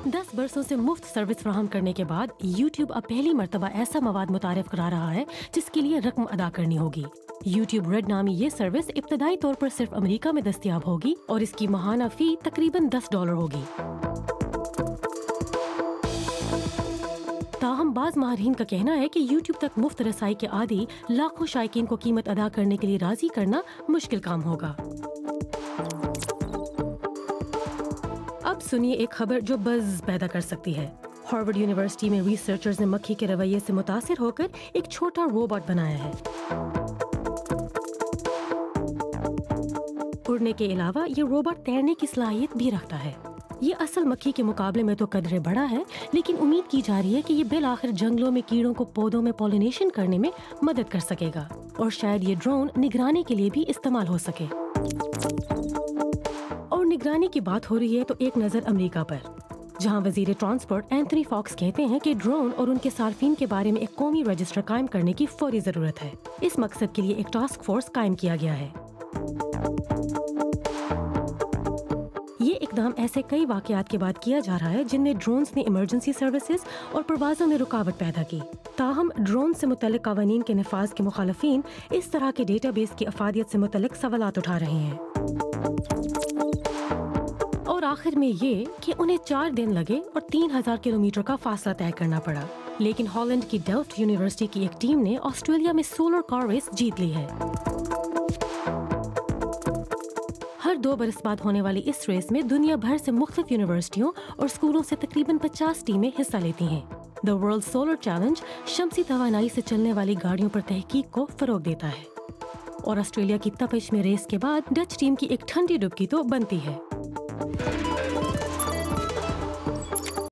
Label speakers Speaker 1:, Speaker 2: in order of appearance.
Speaker 1: 10 برسوں سے مفت سروس فراہم کرنے کے بعد یوٹیوب اب پہلی مرتبہ ایسا مواد متعارف کرا رہا ہے جس کے لیے رقم ادا کرنی ہوگی۔ یوٹیوب ریڈ نامی یہ سروس ابتدائی طور پر صرف امریکہ میں دستیاب ہوگی اور اس کی ماہانہ فی تقریباً $10 ہوگی۔ تاہم بعض ماہرین کا کہنا ہے کہ یوٹیوب تک مفت رسائی کے عادی لاکھوں شائقین کو قیمت ادا کرنے کے لیے راضی کرنا مشکل کام ہوگا۔ اب سنیے ایک خبر جو بز پیدا کر سکتی ہے۔ ہارورڈ یونیورسٹی میں ریسرچرز نے مکھی کے رویے سے متاثر ہو کر ایک چھوٹا روبوٹ بنایا ہے۔ اڑنے کے علاوہ یہ روبوٹ تیرنے کی صلاحیت بھی رکھتا ہے۔ یہ اصل مکھی کے مقابلے میں تو قدرے بڑا ہے، لیکن امید کی جا رہی ہے کہ یہ بالآخر جنگلوں میں کیڑوں کو پودوں میں پولینیشن کرنے میں مدد کر سکے گا اور شاید یہ ڈرون نگرانی کے لیے بھی استعمال ہو سکے۔ اور نگرانی کی بات ہو رہی ہے تو ایک نظر امریکہ پر، جہاں وزیر ٹرانسپورٹ اینتھنی فاکس کہتے ہیں کہ ڈرون اور ان کے صارفین کے بارے میں ایک قومی رجسٹر قائم کرنے کی فوری ضرورت ہے۔ اس مقصد کے لیے ایک ٹاسک فورس قائم کیا گیا ہے۔ یہ اقدام ایسے کئی واقعات کے بعد کیا جا رہا ہے جن میں ڈرونز نے ایمرجنسی سروسز اور پروازوں میں رکاوٹ پیدا کی۔ تاہم ڈرون سے متعلق قوانین کے نفاذ کے مخالفین اس طرح کے ڈیٹا بیس کی افادیت سے متعلق سوالات اٹھا رہے ہیں۔ اور آخر میں یہ کہ انہیں 4 دن لگے اور 3000 کلومیٹر کا فاصلہ طے کرنا پڑا، لیکن ہالینڈ کی ڈیلفٹ یونیورسٹی کی ایک ٹیم نے آسٹریلیا میں سولر کار ریس جیت لی ہے۔ ہر 2 برس بعد ہونے والی اس ریس میں دنیا بھر سے مختلف یونیورسٹیوں اور اسکولوں سے تقریباً 50 ٹیمیں حصہ لیتی ہیں۔ دی ورلڈ سولر چیلنج شمسی توانائی سے چلنے والی گاڑیوں پر تحقیق کو فروغ دیتا ہے، اور آسٹریلیا کی تپش میں ریس کے بعد ڈچ ٹیم کی ایک ٹھنڈی ڈبکی تو بنتی ہے۔